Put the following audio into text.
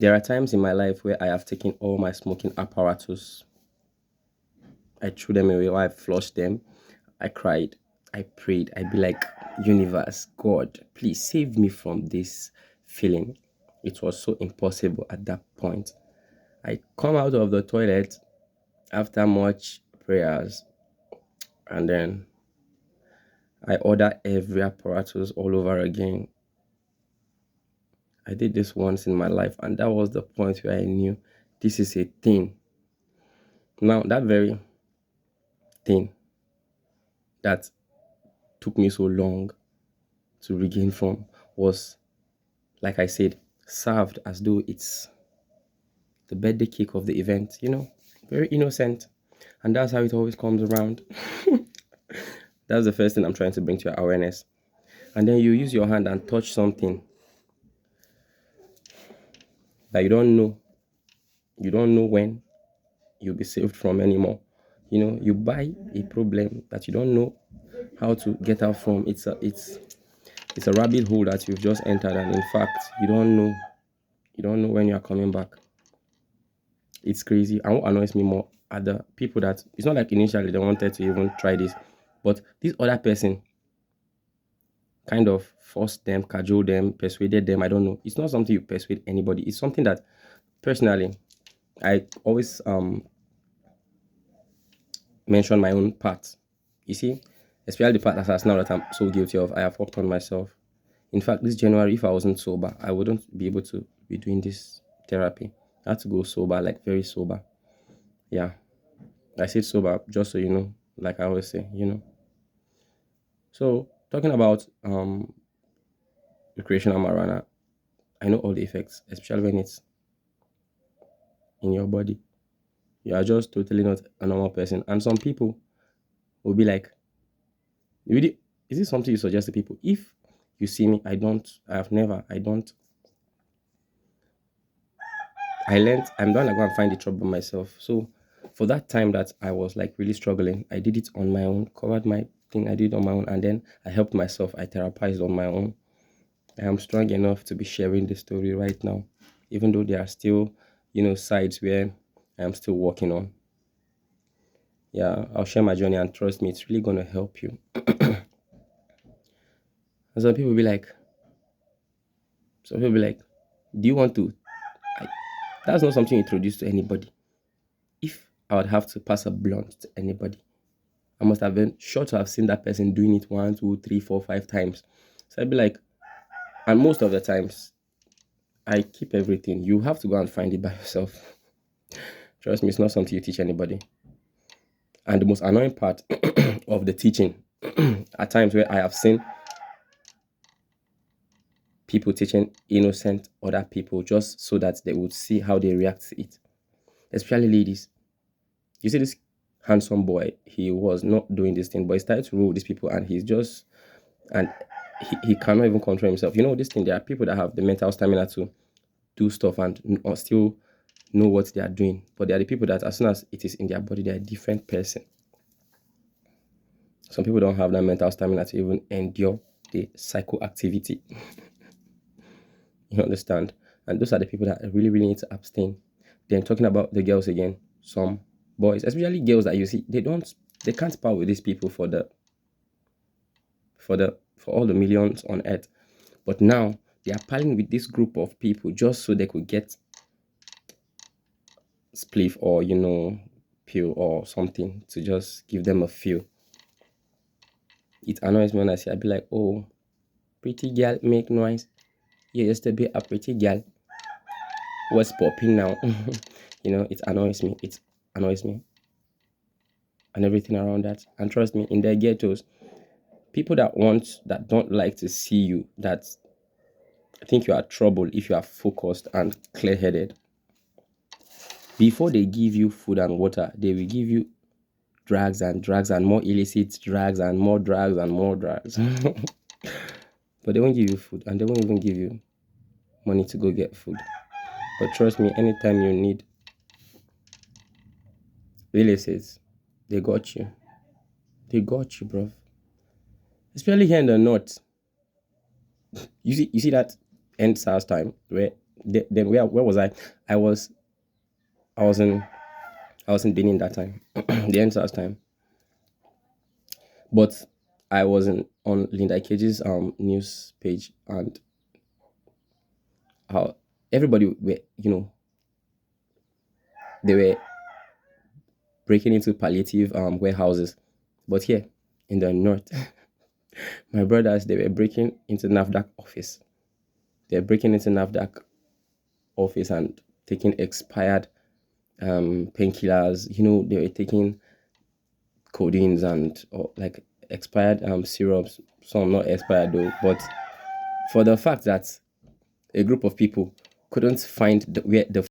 There are times in my life where I have taken all my smoking apparatus, I threw them away, or I flushed them. I cried, I prayed, I'd be like, universe, God, please save me from this feeling. It was so impossible at that point. I come out of the toilet after much prayers, and then I order every apparatus all over again. I did this once in my life, and that was the point where I knew this is a thing. Now, that very thing that took me so long to regain from was, like I said, served as though it's the birthday cake of the event, very innocent. And that's how it always comes around. That's the first thing I'm trying to bring to your awareness. And then you use your hand and touch something that you don't know when you'll be saved from anymore. You buy a problem that you don't know how to get out from. It's a rabbit hole that you've just entered, and in fact, you don't know when you are coming back. It's crazy. And what annoys me more are the people that it's not like initially they wanted to even try this, but this other person kind of forced them, cajoled them, persuaded them. I don't know. It's not something you persuade anybody. It's something that personally I always mention my own part. You see, especially the part that has now that I'm so guilty of. I have worked on myself. In fact, this January, if I wasn't sober, I wouldn't be able to be doing this therapy. I had to go sober, like very sober. Yeah. I said sober just so you know, like I always say. So talking about recreational marijuana, I know all the effects, especially when it's in your body. You are just totally not a normal person. And some people will be like, really, is this something you suggest to people? If you see me, I have never, I don't. I learned, I'm going to go and find the trouble myself. So for that time that I was like really struggling, I did it on my own, covered my thing, I did it on my own, and then I helped myself, I therapized on my own. I am strong enough to be sharing this story right now, even though there are still, sides where I am still working on. Yeah, I'll share my journey and trust me, it's really gonna help you. And some people be like, do you want to? I, that's not something you introduce to anybody. If I would have to pass a blunt to anybody, I must have been sure to have seen that person doing it one, two, three, four, 5 times. So I'd be like, and most of the times, I keep everything. You have to go and find it by yourself. Trust me, it's not something you teach anybody. And the most annoying part of the teaching, at times where I have seen people teaching innocent other people just so that they would see how they react to it, especially ladies. You see this handsome boy, he was not doing this thing, but he started to roll with these people, and and he cannot even control himself. This thing, there are people that have the mental stamina to do stuff and still know what they are doing, but there are the people that as soon as it is in their body, they're a different person. Some people don't have that mental stamina to even endure the psychoactivity. You understand? And those are the people that really, really need to abstain. Then talking about the girls again, some boys, especially girls that you see, they can't part with these people for all the millions on earth. But now they are parting with this group of people just so they could get spliff or pill or something to just give them a feel. It annoys me when I see. I'd be like, oh, pretty girl, make noise. You used to be a pretty girl. What's popping now? It annoys me. It annoys me. And everything around that. And trust me, in their ghettos, people that don't like to see you, that think you are trouble if you are focused and clear headed. Before they give you food and water, they will give you drugs and more illicit drugs and more drugs and more drugs. But they won't give you food, and they won't even give you money to go get food. But trust me, anytime you need illicit, they got you. They got you, bro. Especially here in the north. You see that end SARS time where Then where was I? I was I was in I was in Benin that time, the NSAS time. But I wasn't on Linda Cage's news page, and how everybody were, they were breaking into palliative warehouses. But here in the north, my brothers, they were breaking into NAFDAC office. They're breaking into NAFDAC office and taking expired painkillers. They were taking codeines and, or like, expired syrups. Some not expired though, but for the fact that a group of people couldn't find where the